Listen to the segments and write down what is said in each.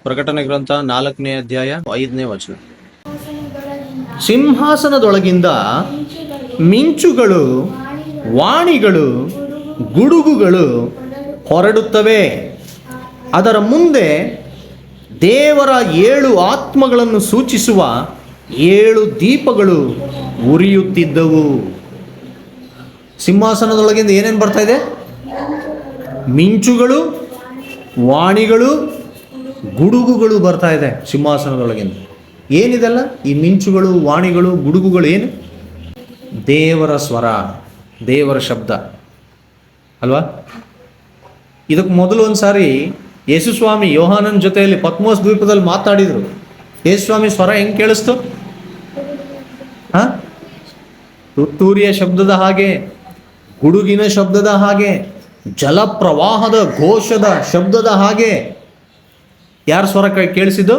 ಪ್ರಕಟಣೆ ಗ್ರಂಥ 4ನೇ ಅಧ್ಯಾಯ 5ನೇ ವಚನ. ಸಿಂಹಾಸನದೊಳಗಿಂದ ಮಿಂಚುಗಳು, ವಾಣಿಗಳು, ಗುಡುಗುಗಳು ಹೊರಡುತ್ತವೆ. ಅದರ ಮುಂದೆ ದೇವರ 7 ಆತ್ಮಗಳನ್ನು ಸೂಚಿಸುವ 7 ದೀಪಗಳು ಉರಿಯುತ್ತಿದ್ದವು. ಸಿಂಹಾಸನದೊಳಗಿಂದ ಏನೇನು ಬರ್ತಾ ಇದೆ? ಮಿಂಚುಗಳು, ವಾಣಿಗಳು, ಗುಡುಗುಗಳು ಬರ್ತಾ ಇದೆ ಸಿಂಹಾಸನದೊಳಗಿಂದ. ಏನಿದೆಲ್ಲ? ಈ ಮಿಂಚುಗಳು, ವಾಣಿಗಳು, ಗುಡುಗುಗಳು ಏನು? ದೇವರ ಸ್ವರ, ದೇವರ ಶಬ್ದ ಅಲ್ವಾ? ಇದಕ್ಕೆ ಮೊದಲು ಒಂದು ಸಾರಿ ಯೇಸುಸ್ವಾಮಿ ಯೋಹಾನನ ಜೊತೆಯಲ್ಲಿ ಪತ್ಮೋಸ್ ದ್ವೀಪದಲ್ಲಿ ಮಾತಾಡಿದರು. ಯೇಸುಸ್ವಾಮಿ ಸ್ವರ ಹೆಂಗೆ ಕೇಳಿಸ್ತು? ತುತ್ತೂರಿಯ ಶಬ್ದದ ಹಾಗೆ, ಗುಡುಗಿನ ಶಬ್ದದ ಹಾಗೆ, ಜಲಪ್ರವಾಹದ ಘೋಷದ ಶಬ್ದದ ಹಾಗೆ. ಯಾರ ಸ್ವರ ಕೇಳಿಸಿದ್ದು?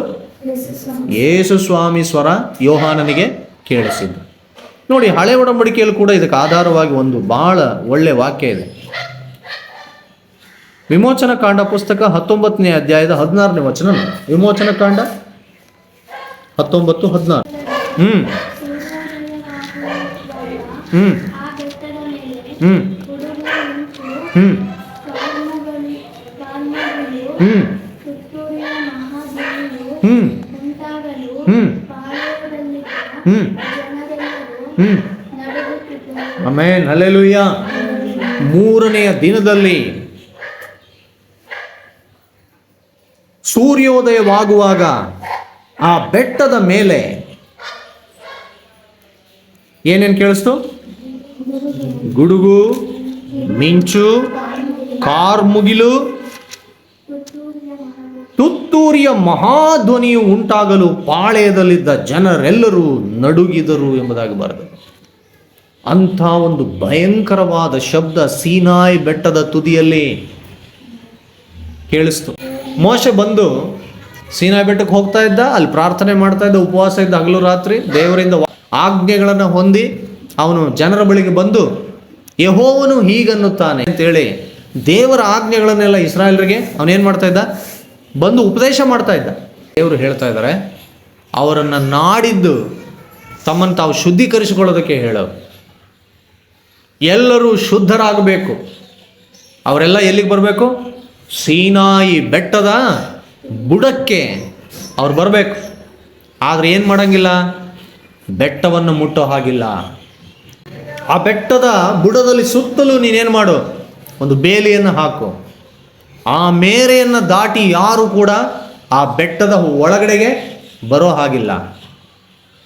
ಯೇಸುಸ್ವಾಮಿ ಸ್ವರ ಯೋಹಾನನಿಗೆ ಕೇಳಿಸಿದ್ದು. ನೋಡಿ, ಹಳೆ ಒಡಂಬಡಿಕೆಯಲ್ಲಿ ಕೂಡ ಇದಕ್ಕೆ ಆಧಾರವಾಗಿ ಒಂದು ಬಹಳ ಒಳ್ಳೆ ವಾಕ್ಯ ಇದೆ. ವಿಮೋಚನ ಕಾಂಡ ಪುಸ್ತಕ 19ನೇ ಅಧ್ಯಾಯದ 16ನೇ ವಚನ. ವಿಮೋಚನ ಕಾಂಡ 19:16. ಹ್ಮ್ ಹ್ಮ್ ಹ್ಮ್ ಹ್ಮ್ ಹ್ಮ್ ಹ್ಮ್ ಹ್ಮ್ ಹ್ಮ್ ಹ್ಮ್ ಆಮೆನ್, ಹಲ್ಲೆಲೂಯಾ. 3ನೆಯ ದಿನದಲ್ಲಿ ಸೂರ್ಯೋದಯವಾಗುವಾಗ ಆ ಬೆಟ್ಟದ ಮೇಲೆ ಏನೇನು ಕೇಳಿಸ್ತು? ಗುಡುಗು, ಮಿಂಚು, ಕಾರ್ಮುಗಿಲು, ತುತ್ತೂರಿಯ ಮಹಾಧ್ವನಿಯು ಉಂಟಾಗಲು ಪಾಳೆಯದಲ್ಲಿದ್ದ ಜನರೆಲ್ಲರೂ ನಡುಗಿದರು ಎಂಬುದಾಗಿ ಬರೆದರು. ಅಂಥ ಒಂದು ಭಯಂಕರವಾದ ಶಬ್ದ ಸೀನಾಯಿ ಬೆಟ್ಟದ ತುದಿಯಲ್ಲಿ ಕೇಳಿಸ್ತು. ಮೋಶೆ ಬಂದು ಸೀನಾಯಿ ಬೆಟ್ಟಕ್ಕೆ ಹೋಗ್ತಾ ಇದ್ದ, ಅಲ್ಲಿ ಪ್ರಾರ್ಥನೆ ಮಾಡ್ತಾ ಇದ್ದ, ಉಪವಾಸ ಇದ್ದ ಹಗಲು ರಾತ್ರಿ. ದೇವರಿಂದ ಆಜ್ಞೆಗಳನ್ನು ಹೊಂದಿ ಅವನು ಜನರ ಬಳಿಗೆ ಬಂದು ಯೆಹೋವನು ಹೀಗನ್ನುತ್ತಾನೆ ಅಂತೇಳಿ ದೇವರ ಆಜ್ಞೆಗಳನ್ನೆಲ್ಲ ಇಸ್ರಾಯೇಲರಿಗೆ ಅವನೇನು ಮಾಡ್ತಾ ಇದ್ದ? ಬಂದು ಉಪದೇಶ ಮಾಡ್ತಾ ಇದ್ದ. ದೇವರು ಹೇಳ್ತಾ ಇದ್ದಾರೆ, ಅವರನ್ನು ನಾಡಿದ್ದು ತಮ್ಮನ್ನು ತಾವು ಶುದ್ಧೀಕರಿಸಿಕೊಳ್ಳೋದಕ್ಕೆ ಹೇಳೋ. ಎಲ್ಲರೂ ಶುದ್ಧರಾಗಬೇಕು. ಅವರೆಲ್ಲ ಎಲ್ಲಿಗೆ ಬರಬೇಕು? ಸೀನಾಯಿ ಬೆಟ್ಟದ ಬುಡಕ್ಕೆ ಅವ್ರು ಬರಬೇಕು. ಆದರೆ ಏನು ಮಾಡೋಂಗಿಲ್ಲ? ಬೆಟ್ಟವನ್ನು ಮುಟ್ಟೋ ಹಾಗಿಲ್ಲ. ಆ ಬೆಟ್ಟದ ಬುಡದಲ್ಲಿ ಸುತ್ತಲೂ ನೀನೇನು ಮಾಡು? ಒಂದು ಬೇಲಿಯನ್ನು ಹಾಕು. ಆ ಮೇರೆಯನ್ನು ದಾಟಿ ಯಾರು ಕೂಡ ಆ ಬೆಟ್ಟದ ಒಳಗಡೆಗೆ ಬರೋ ಹಾಗಿಲ್ಲ.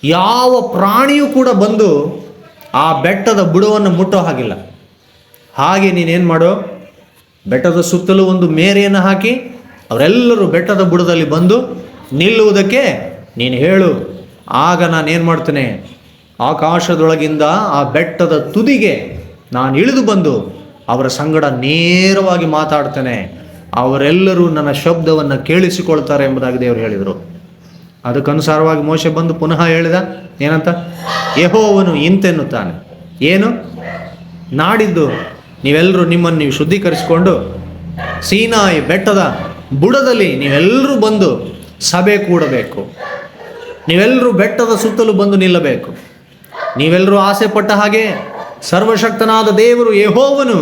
ಯಾವ ಪ್ರಾಣಿಯೂ ಕೂಡ ಬಂದು ಆ ಬೆಟ್ಟದ ಬುಡವನ್ನು ಮುಟ್ಟೋ ಹಾಗಿಲ್ಲ. ಹಾಗೆ ನೀನೇನು ಮಾಡು? ಬೆಟ್ಟದ ಸುತ್ತಲೂ ಒಂದು ಮೇರೆಯನ್ನು ಹಾಕಿ ಅವರೆಲ್ಲರೂ ಬೆಟ್ಟದ ಬುಡದಲ್ಲಿ ಬಂದು ನಿಲ್ಲುವುದಕ್ಕೆ ನೀನು ಹೇಳು. ಆಗ ನಾನೇನು ಮಾಡ್ತೇನೆ? ಆಕಾಶದೊಳಗಿಂದ ಆ ಬೆಟ್ಟದ ತುದಿಗೆ ನಾನು ಇಳಿದು ಬಂದು ಅವರ ಸಂಗಡ ನೇರವಾಗಿ ಮಾತಾಡ್ತೇನೆ. ಅವರೆಲ್ಲರೂ ನನ್ನ ಶಬ್ದವನ್ನು ಕೇಳಿಸಿಕೊಳ್ತಾರೆ ಎಂಬುದಾಗಿ ದೇವರು ಹೇಳಿದರು. ಅದಕ್ಕನುಸಾರವಾಗಿ ಮೋಶೆ ಬಂದು ಪುನಃ ಹೇಳಿದ. ಏನಂತ? ಯೆಹೋವನು ಇಂತೆನ್ನುತ್ತಾನೆ. ಏನು? ನಾಡಿದ್ದು ನೀವೆಲ್ಲರೂ ನಿಮ್ಮನ್ನು ನೀವು ಶುದ್ಧೀಕರಿಸಿಕೊಂಡು ಸೀನಾಯಿ ಬೆಟ್ಟದ ಬುಡದಲ್ಲಿ ನೀವೆಲ್ಲರೂ ಬಂದು ಸಭೆ ಕೂಡಬೇಕು. ನೀವೆಲ್ಲರೂ ಬೆಟ್ಟದ ಸುತ್ತಲೂ ಬಂದು ನಿಲ್ಲಬೇಕು. ನೀವೆಲ್ಲರೂ ಆಸೆ ಪಟ್ಟ ಹಾಗೆ ಸರ್ವಶಕ್ತನಾದ ದೇವರು ಯೆಹೋವನು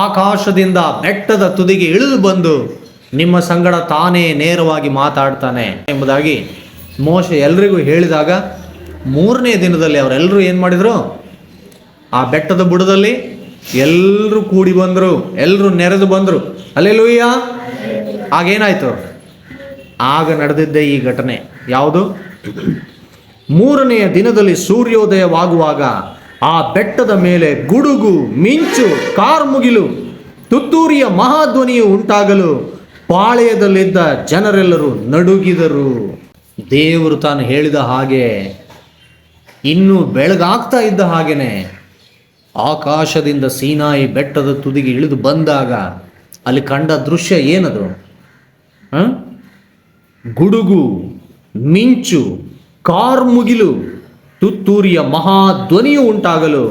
ಆಕಾಶದಿಂದ ಬೆಟ್ಟದ ತುದಿಗೆ ಇಳಿದು ಬಂದು ನಿಮ್ಮ ಸಂಗಡ ತಾನೇ ನೇರವಾಗಿ ಮಾತಾಡ್ತಾನೆ ಎಂಬುದಾಗಿ ಮೋಶೆ ಎಲ್ರಿಗೂ ಹೇಳಿದಾಗ 3ನೇ ದಿನದಲ್ಲಿ ಅವರೆಲ್ಲರೂ ಏನು ಮಾಡಿದರು? ಆ ಬೆಟ್ಟದ ಬುಡದಲ್ಲಿ ಎಲ್ಲರೂ ಕೂಡಿ ಬಂದರು, ಎಲ್ಲರೂ ನೆರೆದು ಬಂದರು. ಹಲ್ಲೆಲೂಯಾ. ಆಗೇನಾಯಿತು? ಆಗ ನಡೆದಿದ್ದೇ ಈ ಘಟನೆ. ಯಾವುದು? 3ನೆಯ ದಿನದಲ್ಲಿ ಸೂರ್ಯೋದಯವಾಗುವಾಗ ಆ ಬೆಟ್ಟದ ಮೇಲೆ ಗುಡುಗು, ಮಿಂಚು, ಕಾರ್ಮುಗಿಲು, ತುತ್ತೂರಿಯ ಮಹಾಧ್ವನಿಯು ಉಂಟಾಗಲು ಪಾಳೆಯದಲ್ಲಿದ್ದ ಜನರೆಲ್ಲರೂ ನಡುಗಿದರು. ದೇವರು ತಾನು ಹೇಳಿದ ಹಾಗೆ ಇನ್ನೂ ಬೆಳಗಾಗ್ತಾ ಇದ್ದ ಹಾಗೇನೆ ಆಕಾಶದಿಂದ ಸೀನಾಯಿ ಬೆಟ್ಟದ ತುದಿಗೆ ಇಳಿದು ಬಂದಾಗ ಅಲ್ಲಿ ಕಂಡ ದೃಶ್ಯ ಏನದು? ಗುಡುಗು, ಮಿಂಚು, ಕಾರ್ಮುಗಿಲು, ತುತ್ತೂರಿಯ ಮಹಾಧ್ವನಿಯು ಉಂಟಾಗಲು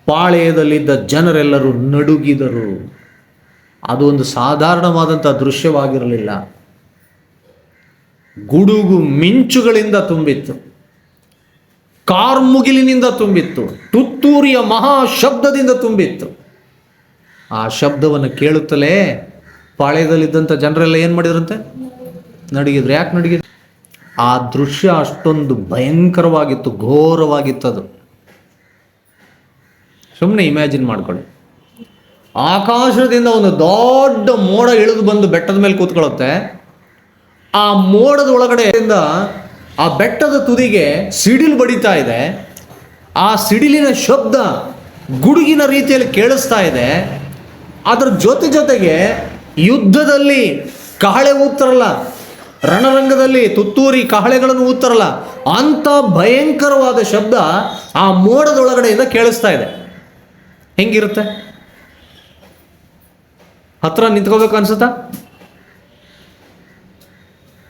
ಪಾಳೆಯದಲ್ಲಿದ್ದ ಜನರೆಲ್ಲರೂ ನಡುಗಿದರು. ಅದು ಒಂದು ಸಾಧಾರಣವಾದಂಥ ದೃಶ್ಯವಾಗಿರಲಿಲ್ಲ. ಗುಡುಗು ಮಿಂಚುಗಳಿಂದ ತುಂಬಿತ್ತು, ಕಾರ್ಮುಗಿಲಿನಿಂದ ತುಂಬಿತ್ತು, ತುತ್ತೂರಿಯ ಮಹಾ ಶಬ್ದದಿಂದ ತುಂಬಿತ್ತು. ಆ ಶಬ್ದವನ್ನು ಕೇಳುತ್ತಲೇ ಪಾಳ್ಯದಲ್ಲಿದ್ದಂಥ ಜನರೆಲ್ಲ ಏನು ಮಾಡಿದ್ರಂತೆ? ನಡಗಿದ್ರು. ಯಾಕೆ ನಡಗಿದ್ರು? ಆ ದೃಶ್ಯ ಅಷ್ಟೊಂದು ಭಯಂಕರವಾಗಿತ್ತು, ಘೋರವಾಗಿತ್ತದು. ಸುಮ್ಮನೆ ಇಮ್ಯಾಜಿನ್ ಮಾಡ್ಕೊಳ್ಳಿ. ಆಕಾಶದಿಂದ ಒಂದು ದೊಡ್ಡ ಮೋಡ ಇಳಿದು ಬಂದು ಬೆಟ್ಟದ ಮೇಲೆ ಕೂತ್ಕೊಳ್ಳುತ್ತೆ. ಆ ಮೋಡದ ಒಳಗಡೆಯಿಂದ ಆ ಬೆಟ್ಟದ ತುದಿಗೆ ಸಿಡಿಲು ಬಡಿತಾ ಇದೆ. ಆ ಸಿಡಿಲಿನ ಶಬ್ದ ಗುಡುಗಿನ ರೀತಿಯಲ್ಲಿ ಕೇಳಿಸ್ತಾ ಇದೆ. ಅದರ ಜೊತೆಗೆ ಯುದ್ಧದಲ್ಲಿ ಕಹಳೆ ಊದ್ತಾರಲ್ಲ, ರಣರಂಗದಲ್ಲಿ ತುತ್ತೂರಿ ಕಹಳೆಗಳನ್ನು ಊದ್ತಾರಲ್ಲ, ಅಂಥ ಭಯಂಕರವಾದ ಶಬ್ದ ಆ ಮೋಡದೊಳಗಡೆಯಿಂದ ಕೇಳಿಸ್ತಾ ಇದೆ. ಹೆಂಗಿರುತ್ತೆ? ಹತ್ರ ನಿಂತ್ಕೋಬೇಕು ಅನ್ಸುತ್ತಾ?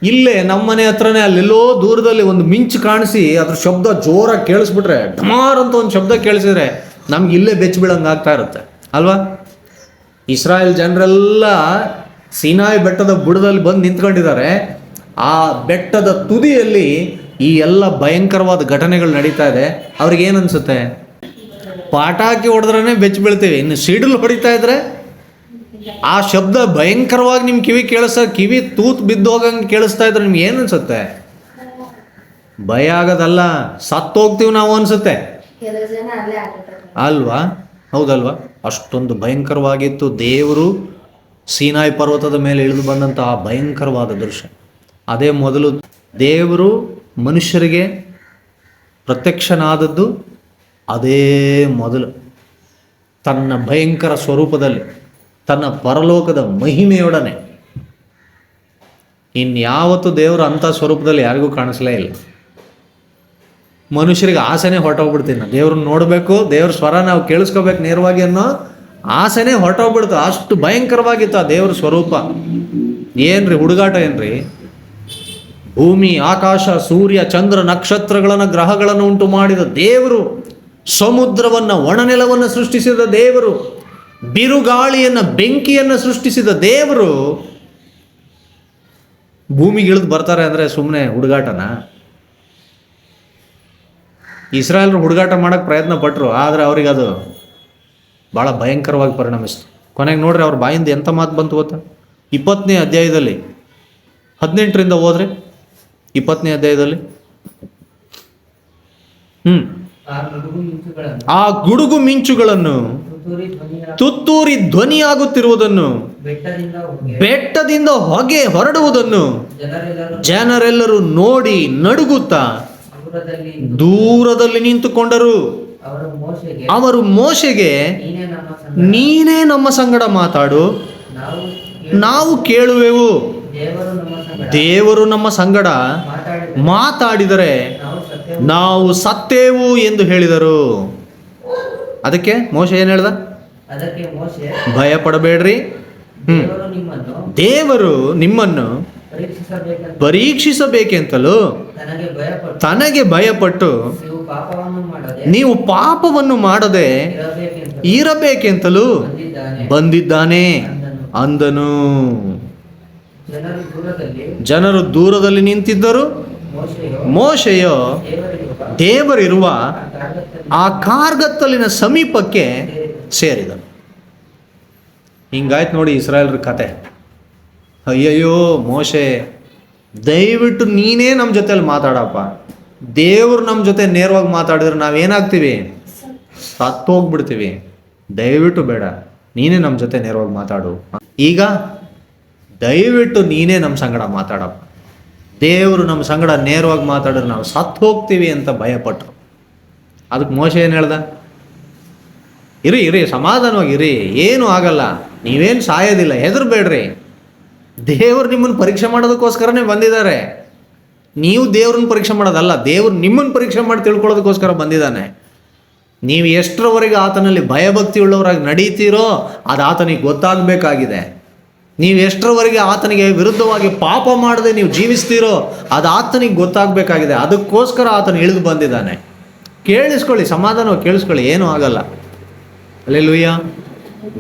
ಇಲ್ಲೇ ನಮ್ಮನೆ ಹತ್ರನೇ ಅಲ್ಲೆಲ್ಲೋ ದೂರದಲ್ಲಿ ಒಂದು ಮಿಂಚು ಕಾಣಿಸಿ ಅದ್ರ ಶಬ್ದ ಜೋರಾಗಿ ಕೇಳಿಸ್ಬಿಟ್ರೆ, ಢಮಾರ್ ಅಂತ ಒಂದು ಶಬ್ದ ಕೇಳಿಸಿದ್ರೆ ನಮ್ಗೆ ಇಲ್ಲೇ ಬೆಚ್ಚ ಬೀಳಂಗೆ ಆಗ್ತಾ ಇರುತ್ತೆ ಅಲ್ವಾ? ಇಸ್ರಾಯೇಲ್ ಜನರೆಲ್ಲ ಸೀನಾಯಿ ಬೆಟ್ಟದ ಬುಡದಲ್ಲಿ ಬಂದು ನಿಂತ್ಕೊಂಡಿದ್ದಾರೆ. ಆ ಬೆಟ್ಟದ ತುದಿಯಲ್ಲಿ ಈ ಎಲ್ಲ ಭಯಂಕರವಾದ ಘಟನೆಗಳು ನಡೀತಾ ಇದೆ. ಅವ್ರಿಗೆ ಏನು ಅನ್ಸುತ್ತೆ? ಪಟಾಕಿ ಹೊಡೆದ್ರೇ ಬೆಚ್ಚ ಬೀಳ್ತೀವಿ, ಇನ್ನು ಸಿಡಿಲು ಹೊಡಿತಾ ಇದ್ರೆ ಆ ಶಬ್ದ ಭಯಂಕರವಾಗಿ ನಿಮ್ಮ ಕಿವಿ ಕಿವಿ ತೂತ್ ಬಿದ್ದು ಹೋಗಂಗೆ ಕೇಳಿಸ್ತಾ ಇದ್ರೆ ನಿಮ್ಗೆ ಏನು ಅನ್ಸುತ್ತೆ? ಭಯ ಆಗೋದಲ್ಲ, ಸತ್ತೋಗ್ತೀವಿ ನಾವು ಅನ್ಸುತ್ತೆ ಅಲ್ವಾ? ಹೌದಲ್ವಾ? ಅಷ್ಟೊಂದು ಭಯಂಕರವಾಗಿತ್ತು. ದೇವರು ಸೀನಾಯಿ ಪರ್ವತದ ಮೇಲೆ ಇಳಿದು ಬಂದಂತಹ ಭಯಂಕರವಾದ ದೃಶ್ಯ. ಅದೇ ಮೊದಲು ದೇವರು ಮನುಷ್ಯರಿಗೆ ಪ್ರತ್ಯಕ್ಷನಾದದ್ದು ಅದೇ ಮೊದಲು, ತನ್ನ ಭಯಂಕರ ಸ್ವರೂಪದಲ್ಲಿ, ತನ್ನ ಪರಲೋಕದ ಮಹಿಮೆಯೊಡನೆ. ಇನ್ಯಾವತ್ತೂ ದೇವರು ಅಂಥ ಸ್ವರೂಪದಲ್ಲಿ ಯಾರಿಗೂ ಕಾಣಿಸಲೇ ಇಲ್ಲ. ಮನುಷ್ಯರಿಗೆ ಆಸೆನೇ ಹೊರಟೋಗ್ಬಿಡ್ತೀನಿ, ನಾನು ದೇವ್ರನ್ನ ನೋಡಬೇಕು, ದೇವ್ರ ಸ್ವರ ನಾವು ಕೇಳಿಸ್ಕೋಬೇಕು ನೇರವಾಗಿ ಅನ್ನೋ ಆಸೆನೇ ಹೊರಟೋಗ್ಬಿಡ್ತು. ಅಷ್ಟು ಭಯಂಕರವಾಗಿತ್ತು ಆ ದೇವ್ರ ಸ್ವರೂಪ. ಏನ್ರಿ ಹುಡುಗಾಟ ಏನ್ರಿ? ಭೂಮಿ, ಆಕಾಶ, ಸೂರ್ಯ, ಚಂದ್ರ, ನಕ್ಷತ್ರಗಳನ್ನು, ಗ್ರಹಗಳನ್ನು ಉಂಟು ಮಾಡಿದ ದೇವರು, ಸಮುದ್ರವನ್ನು, ಒಣನೆಲವನ್ನು ಸೃಷ್ಟಿಸಿದ ದೇವರು, ಬಿರುಗಾಳಿಯನ್ನು, ಬೆಂಕಿಯನ್ನು ಸೃಷ್ಟಿಸಿದ ದೇವರು ಭೂಮಿಗೆ ಇಳಿದು ಬರ್ತಾರೆ ಅಂದರೆ ಸುಮ್ಮನೆ ಹುಡುಗಾಟನ? ಇಸ್ರಾಯೇಲ್ರು ಹುಡುಗಾಟ ಮಾಡೋಕ್ಕೆ ಪ್ರಯತ್ನ ಪಟ್ಟರು, ಆದರೆ ಅವ್ರಿಗೆ ಅದು ಭಾಳ ಭಯಂಕರವಾಗಿ ಪರಿಣಮಿಸ್ತು. ಕೊನೆಗೆ ನೋಡ್ರಿ ಅವ್ರ ಬಾಯಿಂದ ಎಂಥ ಮಾತು ಬಂತು ಗೊತ್ತಾ? 20ನೇ ಅಧ್ಯಾಯದಲ್ಲಿ 18ರಿಂದ ಹೋದ್ರೆ 20ನೇ ಅಧ್ಯಾಯದಲ್ಲಿ ಆ ಗುಡುಗು ಮಿಂಚುಗಳನ್ನು ತುತ್ತೂರಿ ಧ್ವನಿಯಾಗುತ್ತಿರುವುದನ್ನು, ಬೆಟ್ಟದಿಂದ ಹೊಗೆ ಹೊರಡುವುದನ್ನು ಜನರೆಲ್ಲರೂ ನೋಡಿ ನಡುಗುತ್ತಾ ದೂರದಲ್ಲಿ ನಿಂತುಕೊಂಡರು. ಅವರು ಮೋಶೆಗೆ, ನೀನೇ ನಮ್ಮ ಸಂಗಡ ಮಾತಾಡು, ನಾವು ಕೇಳುವೆವು. ದೇವರು ನಮ್ಮ ಸಂಗಡ ಮಾತಾಡಿದರೆ ನಾವು ಸತ್ತೇವು ಎಂದು ಹೇಳಿದರು. ಅದಕ್ಕೆ ಮೋಶೆ ಏನು ಹೇಳ್ದ? ಭಯ ಪಡಬೇಡ್ರಿ, ದೇವರು ನಿಮ್ಮನ್ನು ಪರೀಕ್ಷಿಸಬೇಕೆಂತಲೂ ತನಗೆ ಭಯಪಟ್ಟು ನೀವು ಪಾಪವನ್ನು ಮಾಡದೆ ಇರಬೇಕೆಂತಲೂ ಬಂದಿದ್ದಾನೆ ಅಂದನು. ಜನರು ದೂರದಲ್ಲಿ ನಿಂತಿದ್ದರು. ಮೋಶೆಯು ದೇವರಿರುವ ಆ ಕಾರ್ಗತ್ತಲಿನ ಸಮೀಪಕ್ಕೆ ಸೇರಿದನು. ಹಿಂಗಾಯ್ತು ನೋಡಿ ಇಸ್ರಾಯೇಲ್ರ ಕತೆ. ಅಯ್ಯಯ್ಯೋ ಮೋಶೆ, ದಯವಿಟ್ಟು ನೀನೇ ನಮ್ಮ ಜೊತೆಲಿ ಮಾತಾಡಪ್ಪ. ದೇವರು ನಮ್ಮ ಜೊತೆ ನೇರವಾಗಿ ಮಾತಾಡಿದ್ರೆ ನಾವೇನಾಗ್ತೀವಿ? ಸತ್ತೋಗ್ಬಿಡ್ತೀವಿ. ದಯವಿಟ್ಟು ಬೇಡ, ನೀನೇ ನಮ್ಮ ಜೊತೆ ನೇರವಾಗಿ ಮಾತಾಡು. ಈಗ ದಯವಿಟ್ಟು ನೀನೇ ನಮ್ಮ ಸಂಗಡ ಮಾತಾಡಪ್ಪ. ದೇವರು ನಮ್ಮ ಸಂಗಡ ನೇರವಾಗಿ ಮಾತಾಡಿದ್ರೆ ನಾವು ಸತ್ತು ಹೋಗ್ತೀವಿ ಅಂತ ಭಯಪಟ್ಟರು. ಅದಕ್ಕೆ ಮೋಶೆ ಏನು ಹೇಳ್ದ? ಇರಿ ಸಮಾಧಾನವಾಗಿರಿ, ಏನೂ ಆಗಲ್ಲ, ನೀವೇನು ಸಾಯೋದಿಲ್ಲ, ಹೆದರಬೇಡ್ರಿ. ದೇವರು ನಿಮ್ಮನ್ನು ಪರೀಕ್ಷೆ ಮಾಡೋದಕ್ಕೋಸ್ಕರನೇ ಬಂದಿದ್ದಾರೆ. ನೀವು ದೇವ್ರನ್ನ ಪರೀಕ್ಷೆ ಮಾಡೋದಲ್ಲ, ದೇವ್ರು ನಿಮ್ಮನ್ನು ಪರೀಕ್ಷೆ ಮಾಡಿ ತಿಳ್ಕೊಳ್ಳೋದಕ್ಕೋಸ್ಕರ ಬಂದಿದ್ದಾನೆ. ನೀವು ಎಷ್ಟರವರೆಗೆ ಆತನಲ್ಲಿ ಭಯಭಕ್ತಿ ಉಳ್ಳವರಾಗಿ ನಡೀತೀರೋ ಅದು ಆತನಿಗೆ ಗೊತ್ತಾಗಬೇಕಾಗಿದೆ. ನೀವು ಎಷ್ಟರವರೆಗೆ ಆತನಿಗೆ ವಿರುದ್ಧವಾಗಿ ಪಾಪ ಮಾಡದೆ ನೀವು ಜೀವಿಸ್ತೀರೋ ಅದು ಆತನಿಗೆ ಗೊತ್ತಾಗಬೇಕಾಗಿದೆ. ಅದಕ್ಕೋಸ್ಕರ ಆತನು ಇಳಿದು ಬಂದಿದ್ದಾನೆ. ಕೇಳಿಸ್ಕೊಳ್ಳಿ, ಸಮಾಧಾನವಾಗಿ ಕೇಳಿಸ್ಕೊಳ್ಳಿ, ಏನೂ ಆಗಲ್ಲ. ಹಲ್ಲೆಲೂಯಾ.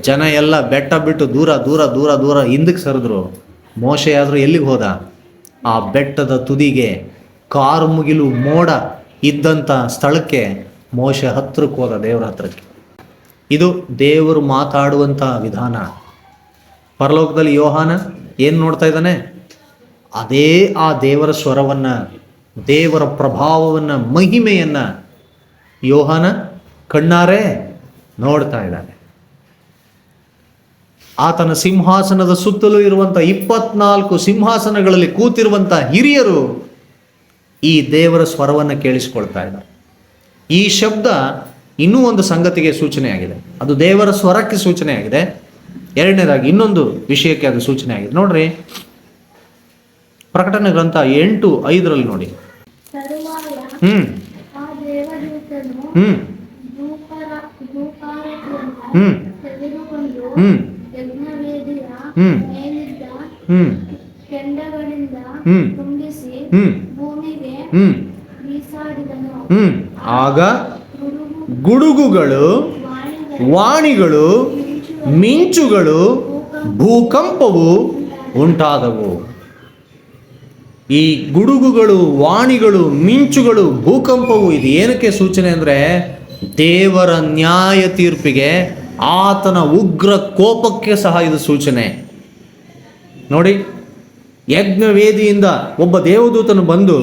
ಜನ ಎಲ್ಲ ಬೆಟ್ಟ ಬಿಟ್ಟು ದೂರ ದೂರ ದೂರ ದೂರ ಹಿಂದಕ್ಕೆ ಸರಿದ್ರು. ಮೋಶೆ ಆದರೂ ಎಲ್ಲಿಗೆ ಹೋದ? ಆ ಬೆಟ್ಟದ ತುದಿಗೆ ಕಾರ್ಮುಗಿಲು ಮೋಡ ಇದ್ದಂಥ ಸ್ಥಳಕ್ಕೆ ಮೋಶೆ ಹತ್ರಕ್ಕೆ ಹೋದ, ದೇವರ ಹತ್ರಕ್ಕೆ. ಇದು ದೇವರು ಮಾತಾಡುವಂಥ ವಿಧಾನ. ಪರಲೋಕದಲ್ಲಿ ಯೋಹಾನ ಏನು ನೋಡ್ತಾ ಇದ್ದಾನೆ? ಅದೇ ಆ ದೇವರ ಸ್ವರವನ್ನು, ದೇವರ ಪ್ರಭಾವವನ್ನು, ಮಹಿಮೆಯನ್ನು ಯೋಹಾನ ಕಣ್ಣಾರೆ ನೋಡ್ತಾ ಇದ್ದಾನೆ. ಆತನ ಸಿಂಹಾಸನದ ಸುತ್ತಲೂ ಇರುವಂಥ 24 ಸಿಂಹಾಸನಗಳಲ್ಲಿ ಕೂತಿರುವಂಥ ಹಿರಿಯರು ಈ ದೇವರ ಸ್ವರವನ್ನು ಕೇಳಿಸಿಕೊಳ್ತಾ ಇದ್ದಾರೆ. ಈ ಶಬ್ದ ಇನ್ನೂ ಒಂದು ಸಂಗತಿಗೆ ಸೂಚನೆಯಾಗಿದೆ. ಅದು ದೇವರ ಸ್ವರಕ್ಕೆ ಸೂಚನೆಯಾಗಿದೆ. ಎರಡನೇದಾಗಿ ಇನ್ನೊಂದು ವಿಷಯಕ್ಕೆ ಅದು ಸೂಚನೆಯಾಗಿದೆ. ನೋಡ್ರಿ, ಪ್ರಕಟಣೆ ಗ್ರಂಥ 8:5 ನೋಡಿ. ಹ್ಮ್ ಹ್ಮ್ ಹ್ಮ್ ಹ್ಮ್ ಹ್ಮ್ ಹ್ಮ್ ಆಗ ಗುಡುಗುಗಳು, ವಾಣಿಗಳು, ಮಿಂಚುಗಳು, ಭೂಕಂಪವು ಉಂಟಾದವು. ಈ ಗುಡುಗುಗಳು, ವಾಣಿಗಳು, ಮಿಂಚುಗಳು, ಭೂಕಂಪವು ಇದು ಏನಕ್ಕೆ ಸೂಚನೆ ಅಂದರೆ ದೇವರ ನ್ಯಾಯ ತೀರ್ಪಿಗೆ, ಆತನ ಉಗ್ರ ಕೋಪಕ್ಕೆ ಸಹ ಇದು ಸೂಚನೆ. ನೋಡಿ, ಯಜ್ಞವೇದಿಯಿಂದ ಒಬ್ಬ ದೇವದೂತನು ಬಂದು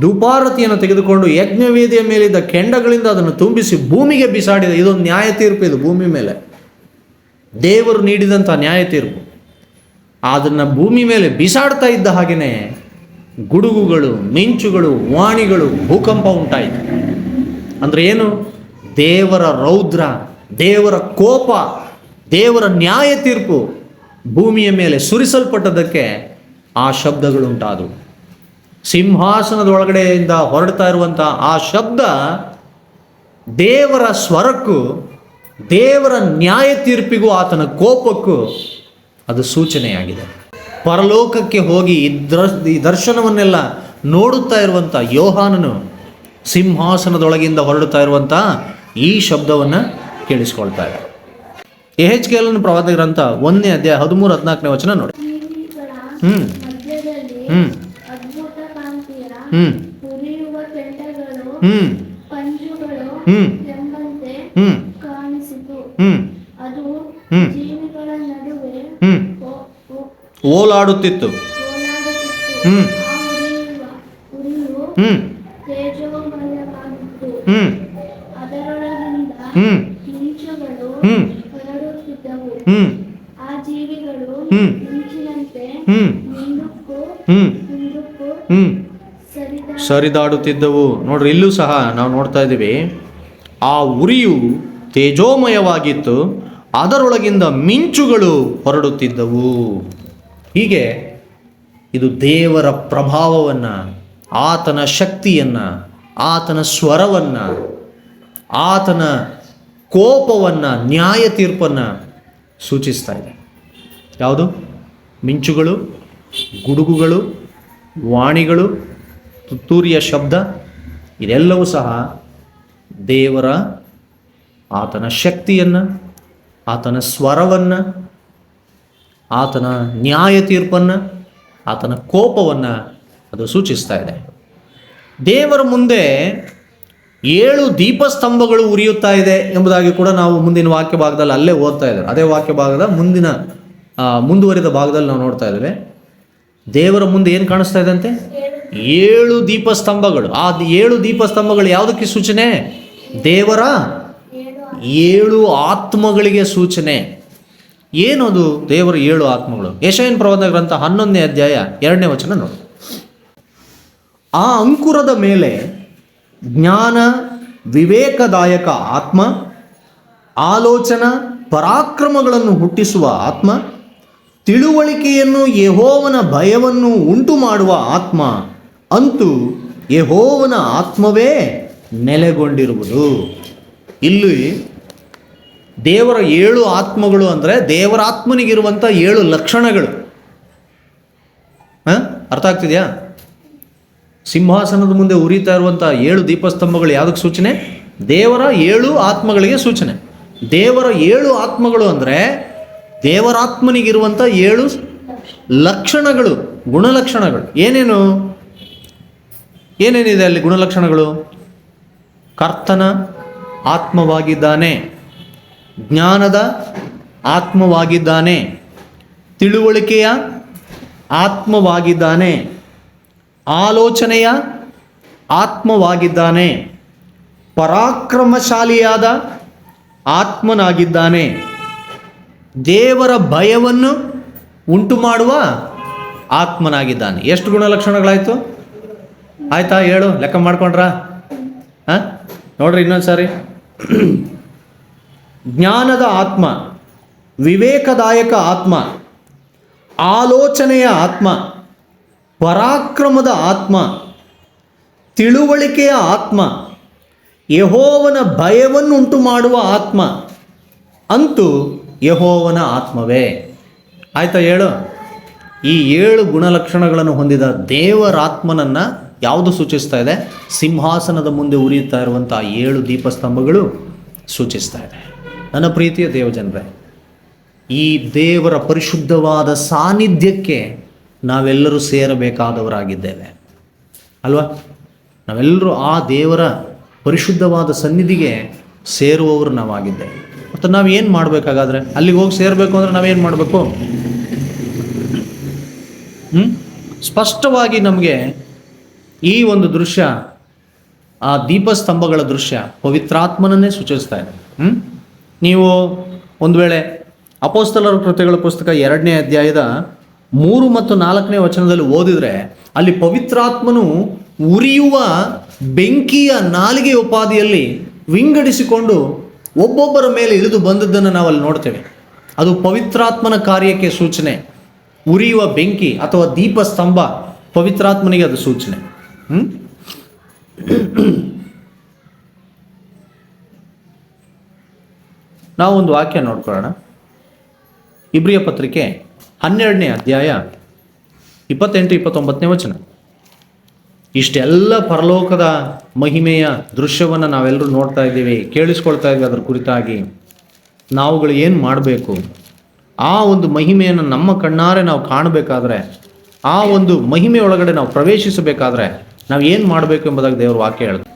ಧೂಪಾರತಿಯನ್ನು ತೆಗೆದುಕೊಂಡು ಯಜ್ಞವೇದಿಯ ಮೇಲಿದ್ದ ಕೆಂಡಗಳಿಂದ ಅದನ್ನು ತುಂಬಿಸಿ ಭೂಮಿಗೆ ಬಿಸಾಡಿದ. ಇದೊಂದು ನ್ಯಾಯ ತೀರ್ಪು. ಇದು ಭೂಮಿ ಮೇಲೆ ದೇವರು ನೀಡಿದಂಥ ನ್ಯಾಯ ತೀರ್ಪು. ಅದನ್ನು ಭೂಮಿ ಮೇಲೆ ಬಿಸಾಡ್ತಾ ಇದ್ದ ಹಾಗೆಯೇ ಗುಡುಗುಗಳು, ಮಿಂಚುಗಳು, ವಾಣಿಗಳು, ಭೂಕಂಪ ಉಂಟಾಯಿತು. ಅಂದರೆ ಏನು? ದೇವರ ರೌದ್ರ, ದೇವರ ಕೋಪ, ದೇವರ ನ್ಯಾಯ ತೀರ್ಪು ಭೂಮಿಯ ಮೇಲೆ ಸುರಿಸಲ್ಪಟ್ಟದಕ್ಕೆ ಆ ಶಬ್ದಗಳುಂಟಾದವು. ಸಿಂಹಾಸನದ ಒಳಗಡೆಯಿಂದ ಹೊರಡ್ತಾ ಇರುವಂಥ ಆ ಶಬ್ದ ದೇವರ ಸ್ವರಕ್ಕೂ, ದೇವರ ನ್ಯಾಯ ತೀರ್ಪಿಗೂ, ಆತನ ಕೋಪಕ್ಕೂ ಅದು ಸೂಚನೆಯಾಗಿದೆ. ಪರಲೋಕಕ್ಕೆ ಹೋಗಿ ಈ ದರ್ಶನವನ್ನೆಲ್ಲ ನೋಡುತ್ತಾ ಇರುವಂಥ ಯೋಹಾನನು ಸಿಂಹಾಸನದೊಳಗಿಂದ ಹೊರಡುತ್ತಾ ಇರುವಂಥ ಈ ಶಬ್ದವನ್ನು ಕೇಳಿಸ್ಕೊಳ್ತಾ ಇದ್ದಾರೆ. ಯೆಹೆಜ್ಕೇಲನ ಪ್ರವಾದನೆ ಗ್ರಂಥ 1ನೇ ಅಧ್ಯಾಯ 13-14 ವಚನ ನೋಡಿ. ಹ್ಮ್ ಹ್ಮ್ ಹ್ಮ್ ಹ್ಮ್ ಹ್ಮ್ ಹ್ಮ್ ಹ್ಮ್ ಹ್ಮ್ ಓಲಾಡುತ್ತಿತ್ತು. ಹ್ಮ್ ಹ್ಮ್ ಹ್ಮ್ ಹ್ಮ್ ಹ್ಮ್ ಹ್ಮ್ ಹ್ಮ್ ಸರಿದಾಡುತ್ತಿದ್ದವು. ನೋಡ್ರಿ, ಇಲ್ಲೂ ಸಹ ನಾವು ನೋಡ್ತಾ ಇದ್ದೀವಿ. ಆ ಉರಿಯು ತೇಜೋಮಯವಾಗಿತ್ತು, ಅದರೊಳಗಿಂದ ಮಿಂಚುಗಳು ಹೊರಡುತ್ತಿದ್ದವು. ಹೀಗೆ ಇದು ದೇವರ ಪ್ರಭಾವವನ್ನು, ಆತನ ಶಕ್ತಿಯನ್ನು, ಆತನ ಸ್ವರವನ್ನು, ಆತನ ಕೋಪವನ್ನು, ನ್ಯಾಯ ತೀರ್ಪನ್ನು ಸೂಚಿಸ್ತಾ ಇದೆ. ಯಾವುದು? ಮಿಂಚುಗಳು, ಗುಡುಗುಗಳು, ವಾಣಿಗಳು, ತುತ್ತೂರಿಯ ಶಬ್ದ, ಇದೆಲ್ಲವೂ ಸಹ ದೇವರ, ಆತನ ಶಕ್ತಿಯನ್ನು, ಆತನ ಸ್ವರವನ್ನು, ಆತನ ನ್ಯಾಯ ತೀರ್ಪನ್ನು, ಆತನ ಕೋಪವನ್ನು ಅದು ಸೂಚಿಸ್ತಾ ಇದೆ. ದೇವರ ಮುಂದೆ 7 ದೀಪಸ್ತಂಭಗಳು ಉರಿಯುತ್ತಾ ಇದೆ ಎಂಬುದಾಗಿ ಕೂಡ ನಾವು ಮುಂದಿನ ವಾಕ್ಯ ಭಾಗದಲ್ಲಿ ಅಲ್ಲೇ ಓದ್ತಾ ಇದ್ದೇವೆ. ಅದೇ ವಾಕ್ಯ ಭಾಗದ ಮುಂದುವರಿದ ಭಾಗದಲ್ಲಿ ನಾವು ನೋಡ್ತಾ ಇದ್ದೇವೆ. ದೇವರ ಮುಂದೆ ಏನು ಕಾಣಿಸ್ತಾ ಇದೆ ಅಂತೆ? 7 ದೀಪಸ್ತಂಭಗಳು. ಆ 7 ದೀಪಸ್ತಂಭಗಳು ಯಾವುದಕ್ಕೆ ಸೂಚನೆ? ದೇವರ 7 ಆತ್ಮಗಳಿಗೆ ಸೂಚನೆ. ಏನದು ದೇವರ 7 ಆತ್ಮಗಳು? ಯೆಶಾಯನ ಪ್ರವಾದನೆ ಗ್ರಂಥ 11ನೇ ಅಧ್ಯಾಯ 2ನೇ ವಚನ ನೋಡಿ. ಆ ಅಂಕುರದ ಮೇಲೆ ಜ್ಞಾನ, ವಿವೇಕದಾಯಕ ಆತ್ಮ, ಆಲೋಚನಾ ಪರಾಕ್ರಮಗಳನ್ನು ಹುಟ್ಟಿಸುವ ಆತ್ಮ, ತಿಳುವಳಿಕೆಯನ್ನು, ಯೆಹೋವನ ಭಯವನ್ನು ಉಂಟು ಮಾಡುವ ಆತ್ಮ, ಅಂತೂ ಯೆಹೋವನ ಆತ್ಮವೇ ನೆಲೆಗೊಂಡಿರುವುದು. ಇಲ್ಲಿ ದೇವರ 7 ಆತ್ಮಗಳು ಅಂದರೆ ದೇವರ ಆತ್ಮನಿಗಿರುವಂಥ 7 ಲಕ್ಷಣಗಳು. ಅರ್ಥ ಆಗ್ತಿದೆಯಾ? ಸಿಂಹಾಸನದ ಮುಂದೆ ಉರಿತಾ ಇರುವಂಥ 7 ದೀಪಸ್ತಂಭಗಳು ಯಾವುದಕ್ಕೆ ಸೂಚನೆ? ದೇವರ 7 ಆತ್ಮಗಳಿಗೆ ಸೂಚನೆ. ದೇವರ 7 ಆತ್ಮಗಳು ಅಂದರೆ ದೇವರಾತ್ಮನಿಗಿರುವಂಥ 7 ಲಕ್ಷಣಗಳು, ಗುಣಲಕ್ಷಣಗಳು ಏನೇನು? ಏನೇನಿದೆ ಅಲ್ಲಿ ಗುಣಲಕ್ಷಣಗಳು? ಕರ್ತನ ಆತ್ಮವಾಗಿದ್ದಾನೆ, ಜ್ಞಾನದ ಆತ್ಮವಾಗಿದ್ದಾನೆ, ತಿಳುವಳಿಕೆಯ ಆತ್ಮವಾಗಿದ್ದಾನೆ, ಆಲೋಚನೆಯ ಆತ್ಮವಾಗಿದ್ದಾನೆ, ಪರಾಕ್ರಮಶಾಲಿಯಾದ ಆತ್ಮನಾಗಿದ್ದಾನೆ, ದೇವರ ಭಯವನ್ನು ಉಂಟು ಮಾಡುವ ಆತ್ಮನಾಗಿದ್ದಾನೆ. ಎಷ್ಟು ಗುಣಲಕ್ಷಣಗಳಾಯಿತು? ಆಯ್ತಾ? ಹೇಳು, ಲೆಕ್ಕ ಮಾಡ್ಕೊಂಡ್ರಾ? ನೋಡ್ರಿ ಇನ್ನೊಂದು ಸಾರಿ. ಜ್ಞಾನದ ಆತ್ಮ, ವಿವೇಕದಾಯಕ ಆತ್ಮ, ಆಲೋಚನೆಯ ಆತ್ಮ, ಪರಾಕ್ರಮದ ಆತ್ಮ, ತಿಳುವಳಿಕೆಯ ಆತ್ಮ, ಯೆಹೋವನ ಭಯವನ್ನುಂಟು ಮಾಡುವ ಆತ್ಮ, ಅಂತೂ ಯೆಹೋವನ ಆತ್ಮವೇ. ಆಯ್ತಾ? ಹೇಳು. ಈ 7 ಗುಣಲಕ್ಷಣಗಳನ್ನು ಹೊಂದಿದ ದೇವರಾತ್ಮನನ್ನು ಯಾವುದು ಸೂಚಿಸ್ತಾ ಇದೆ? ಸಿಂಹಾಸನದ ಮುಂದೆ ಉರಿಯುತ್ತಾ ಇರುವಂಥ 7 ದೀಪಸ್ತಂಭಗಳು ಸೂಚಿಸ್ತಾ ಇದೆ. ನನ್ನ ಪ್ರೀತಿಯ ದೇವಜನರೇ, ಈ ದೇವರ ಪರಿಶುದ್ಧವಾದ ಸಾನ್ನಿಧ್ಯಕ್ಕೆ ನಾವೆಲ್ಲರೂ ಸೇರಬೇಕಾದವರಾಗಿದ್ದೇವೆ ಅಲ್ವಾ? ನಾವೆಲ್ಲರೂ ಆ ದೇವರ ಪರಿಶುದ್ಧವಾದ ಸನ್ನಿಧಿಗೆ ಸೇರುವವರು ನಾವಾಗಿದ್ದೇವೆ. ಮತ್ತು ನಾವು ಏನು ಮಾಡಬೇಕಾಗಾದ್ರೆ, ಅಲ್ಲಿಗೆ ಹೋಗಿ ಸೇರಬೇಕು ಅಂದರೆ ನಾವೇನು ಮಾಡಬೇಕು? ಸ್ಪಷ್ಟವಾಗಿ ನಮಗೆ ಈ ಒಂದು ದೃಶ್ಯ, ಆ ದೀಪಸ್ತಂಭಗಳ ದೃಶ್ಯ ಪವಿತ್ರಾತ್ಮನನ್ನೇ ಸೂಚಿಸ್ತಾ ಇದೆ. ನೀವು ಒಂದು ವೇಳೆ ಅಪೊಸ್ತಲರ ಕೃತ್ಯಗಳ ಪುಸ್ತಕ 2ನೇ ಅಧ್ಯಾಯದ 3 ಮತ್ತು 4ನೇ ವಚನದಲ್ಲಿ ಓದಿದರೆ, ಅಲ್ಲಿ ಪವಿತ್ರಾತ್ಮನು ಉರಿಯುವ ಬೆಂಕಿಯ ನಾಲಿಗೆ ಉಪಾದಿಯಲ್ಲಿ ವಿಂಗಡಿಸಿಕೊಂಡು ಒಬ್ಬೊಬ್ಬರ ಮೇಲೆ ಇಳಿದು ಬಂದದ್ದನ್ನು ನಾವು ಅಲ್ಲಿ ನೋಡ್ತೇವೆ. ಅದು ಪವಿತ್ರಾತ್ಮನ ಕಾರ್ಯಕ್ಕೆ ಸೂಚನೆ. ಉರಿಯುವ ಬೆಂಕಿ ಅಥವಾ ದೀಪಸ್ತಂಭ ಪವಿತ್ರಾತ್ಮನಿಗೆ ಅದು ಸೂಚನೆ. ನಾವೊಂದು ವಾಕ್ಯ ನೋಡ್ಕೊಳ್ಳೋಣ. ಇಬ್ರಿಯ ಪತ್ರಿಕೆ 12ನೇ ಅಧ್ಯಾಯ 28-29ನೇ ವಚನ. ಇಷ್ಟೆಲ್ಲ ಪರಲೋಕದ ಮಹಿಮೆಯ ದೃಶ್ಯವನ್ನು ನಾವೆಲ್ಲರೂ ನೋಡ್ತಾ ಇದ್ದೀವಿ, ಕೇಳಿಸ್ಕೊಳ್ತಾ ಇದ್ದೀವಿ. ಅದರ ಕುರಿತಾಗಿ ನಾವುಗಳು ಏನು ಮಾಡಬೇಕು? ಆ ಒಂದು ಮಹಿಮೆಯನ್ನು ನಮ್ಮ ಕಣ್ಣಾರೆ ನಾವು ಕಾಣಬೇಕಾದ್ರೆ, ಆ ಒಂದು ಮಹಿಮೆ ಒಳಗಡೆ ನಾವು ಪ್ರವೇಶಿಸಬೇಕಾದ್ರೆ ನಾವು ಏನು ಮಾಡಬೇಕು ಎಂಬುದಾಗಿ ದೇವರ ವಾಕ್ಯ ಹೇಳುತ್ತೆ.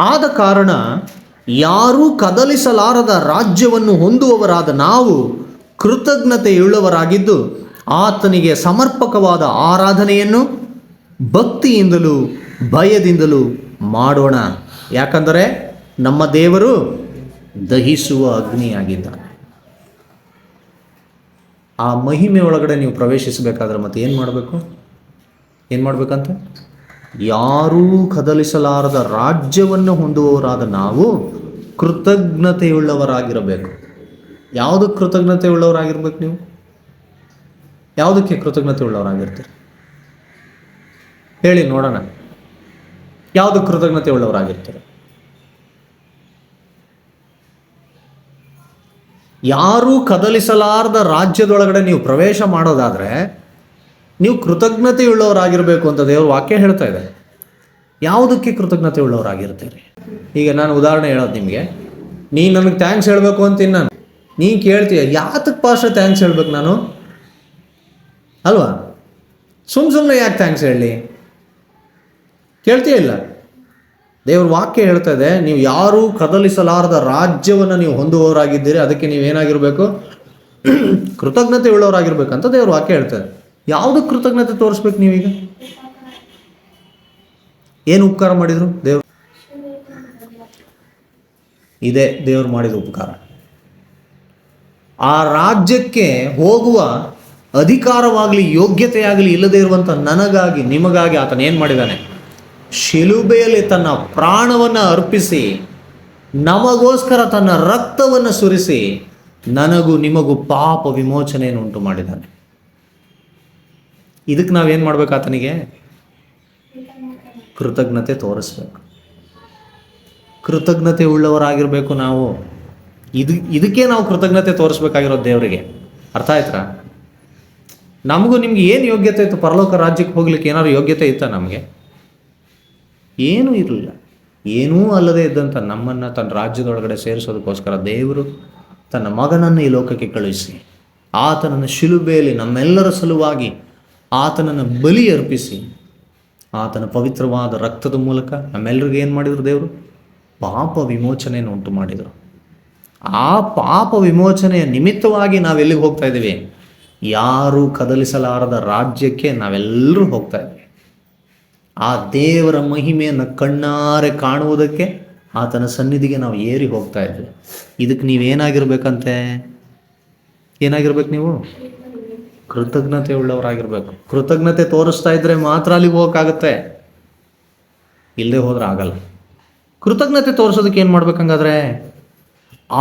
ಆದ ಕಾರಣ ಯಾರೂ ಕದಲಿಸಲಾರದ ರಾಜ್ಯವನ್ನು ಹೊಂದುವವರಾದ ನಾವು ಕೃತಜ್ಞತೆಯುಳ್ಳವರಾಗಿದ್ದು ಆತನಿಗೆ ಸಮರ್ಪಕವಾದ ಆರಾಧನೆಯನ್ನು ಭಕ್ತಿಯಿಂದಲೂ ಭಯದಿಂದಲೂ ಮಾಡೋಣ. ಯಾಕಂದರೆ ನಮ್ಮ ದೇವರು ದಹಿಸುವ ಅಗ್ನಿಯಾಗಿದ್ದಾನೆ. ಆ ಮಹಿಮೆ ಒಳಗಡೆ ನೀವು ಪ್ರವೇಶಿಸಬೇಕಾದ್ರೆ ಮತ್ತೆ ಏನು ಮಾಡಬೇಕು? ಏನು ಮಾಡಬೇಕಂತ? ಯಾರೂ ಕದಲಿಸಲಾರದ ರಾಜ್ಯವನ್ನು ಹೊಂದುವವರಾದ ನಾವು ಕೃತಜ್ಞತೆಯುಳ್ಳವರಾಗಿರಬೇಕು. ಯಾವುದಕ್ಕೆ ಕೃತಜ್ಞತೆ ಉಳ್ಳವರಾಗಿರ್ಬೇಕು? ನೀವು ಯಾವುದಕ್ಕೆ ಕೃತಜ್ಞತೆ ಉಳ್ಳವರಾಗಿರ್ತೀರಿ? ಹೇಳಿ ನೋಡೋಣ. ಯಾವುದಕ್ಕೆ ಕೃತಜ್ಞತೆ ಉಳ್ಳವರಾಗಿರ್ತೀರಿ? ಯಾರೂ ಕದಲಿಸಲಾರದ ರಾಜ್ಯದೊಳಗಡೆ ನೀವು ಪ್ರವೇಶ ಮಾಡೋದಾದರೆ ನೀವು ಕೃತಜ್ಞತೆ ಉಳ್ಳವರಾಗಿರಬೇಕು ಅಂತ ದೇವರು ವಾಕ್ಯ ಹೇಳ್ತಾ ಇದೆ. ಯಾವುದಕ್ಕೆ ಕೃತಜ್ಞತೆ ಉಳ್ಳವರಾಗಿರ್ತೀರಿ? ಈಗ ನಾನು ಉದಾಹರಣೆ ಹೇಳೋದು ನಿಮಗೆ. ನೀನು ನನಗೆ ಥ್ಯಾಂಕ್ಸ್ ಹೇಳಬೇಕು ಅಂತೀನಿ ನಾನು. ನೀನು ಕೇಳ್ತೀಯ, ಯಾತಕ್ಕೆ ಪಾಶ ಥ್ಯಾಂಕ್ಸ್ ಹೇಳ್ಬೇಕು ನಾನು? ಅಲ್ವಾ? ಸುಮ್ಮನೆ ಯಾಕೆ ಥ್ಯಾಂಕ್ಸ್ ಹೇಳಲಿ? ಕೇಳ್ತೀಯ ಇಲ್ಲ? ದೇವ್ರ ವಾಕ್ಯ ಹೇಳ್ತಾ ಇದೆ, ನೀವು ಯಾರೂ ಕದಲಿಸಲಾರದ ರಾಜ್ಯವನ್ನು ನೀವು ಹೊಂದುವವರಾಗಿದ್ದೀರಿ, ಅದಕ್ಕೆ ನೀವೇನಾಗಿರಬೇಕು? ಕೃತಜ್ಞತೆ ಉಳ್ಳವರಾಗಿರ್ಬೇಕಂತ ದೇವ್ರ ವಾಕ್ಯ ಹೇಳ್ತಾರೆ. ಯಾವುದಕ್ಕೆ ಕೃತಜ್ಞತೆ ತೋರಿಸ್ಬೇಕು ನೀವೀಗ? ಏನು ಉಪಕಾರ ಮಾಡಿದ್ರು ದೇವ್ರು? ಇದೇ ದೇವ್ರು ಮಾಡಿದ ಉಪಕಾರ. ಆ ರಾಜ್ಯಕ್ಕೆ ಹೋಗುವ ಅಧಿಕಾರವಾಗಲಿ ಯೋಗ್ಯತೆಯಾಗಲಿ ಇಲ್ಲದೆ ಇರುವಂಥ ನನಗಾಗಿ ನಿಮಗಾಗಿ ಆತನ ಏನು ಮಾಡಿದ್ದಾನೆ? ಶಿಲುಬೆಯಲ್ಲಿ ತನ್ನ ಪ್ರಾಣವನ್ನು ಅರ್ಪಿಸಿ ನಮಗೋಸ್ಕರ ತನ್ನ ರಕ್ತವನ್ನು ಸುರಿಸಿ ನನಗೂ ನಿಮಗೂ ಪಾಪ ವಿಮೋಚನೆಯನ್ನು ಉಂಟು ಮಾಡಿದ್ದಾನೆ. ಇದಕ್ಕೆ ನಾವೇನು ಮಾಡ್ಬೇಕು? ಆತನಿಗೆ ಕೃತಜ್ಞತೆ ತೋರಿಸ್ಬೇಕು. ಕೃತಜ್ಞತೆ ಉಳ್ಳವರಾಗಿರಬೇಕು ನಾವು. ಇದಕ್ಕೆ ನಾವು ಕೃತಜ್ಞತೆ ತೋರಿಸ್ಬೇಕಾಗಿರೋದು ದೇವರಿಗೆ. ಅರ್ಥ ಆಯ್ತಾ? ನಮಗೂ ನಿಮ್ಗೆ ಏನು ಯೋಗ್ಯತೆ ಇತ್ತು? ಪರಲೋಕ ರಾಜ್ಯಕ್ಕೆ ಹೋಗ್ಲಿಕ್ಕೆ ಏನಾದ್ರು ಯೋಗ್ಯತೆ ಇತ್ತಾ ನಮಗೆ? ಏನೂ ಇರಲಿಲ್ಲ. ಏನೂ ಅಲ್ಲದೆ ಇದ್ದಂಥ ನಮ್ಮನ್ನು ತನ್ನ ರಾಜ್ಯದೊಳಗಡೆ ಸೇರಿಸೋದಕ್ಕೋಸ್ಕರ ದೇವರು ತನ್ನ ಮಗನನ್ನು ಈ ಲೋಕಕ್ಕೆ ಕಳುಹಿಸಿ ಆತನನ್ನು ಶಿಲುಬೆಯಲ್ಲಿ ನಮ್ಮೆಲ್ಲರ ಸಲುವಾಗಿ ಆತನನ್ನು ಬಲಿ ಅರ್ಪಿಸಿ ಆತನ ಪವಿತ್ರವಾದ ರಕ್ತದ ಮೂಲಕ ನಮ್ಮೆಲ್ಲರಿಗೂ ಏನು ಮಾಡಿದರು? ದೇವರು ಪಾಪ ವಿಮೋಚನೆಯನ್ನು ಉಂಟು ಮಾಡಿದರು. ಆ ಪಾಪ ವಿಮೋಚನೆಯ ನಿಮಿತ್ತವಾಗಿ ನಾವೆಲ್ಲಿಗೆ ಹೋಗ್ತಾ ಇದ್ದೀವಿ? ಯಾರೂ ಕದಲಿಸಲಾರದ ರಾಜ್ಯಕ್ಕೆ ನಾವೆಲ್ಲರೂ ಹೋಗ್ತಾ ಇದ್ದೀವಿ. ಆ ದೇವರ ಮಹಿಮೆಯನ್ನು ಕಣ್ಣಾರೆ ಕಾಣುವುದಕ್ಕೆ ಆತನ ಸನ್ನಿಧಿಗೆ ನಾವು ಏರಿ ಹೋಗ್ತಾ ಇದ್ದೀವಿ. ಇದಕ್ಕೆ ನೀವೇನಾಗಿರ್ಬೇಕಂತೆ? ಏನಾಗಿರ್ಬೇಕು? ನೀವು ಕೃತಜ್ಞತೆ ಉಳ್ಳವರಾಗಿರ್ಬೇಕು. ಕೃತಜ್ಞತೆ ತೋರಿಸ್ತಾ ಇದ್ರೆ ಮಾತ್ರ ಅಲ್ಲಿಗೆ ಹೋಗೋಕ್ಕಾಗತ್ತೆ, ಇಲ್ಲದೆ ಹೋದ್ರೆ ಆಗಲ್ಲ. ಕೃತಜ್ಞತೆ ತೋರಿಸೋದಕ್ಕೆ ಏನು ಮಾಡ್ಬೇಕಂಗಾದ್ರೆ?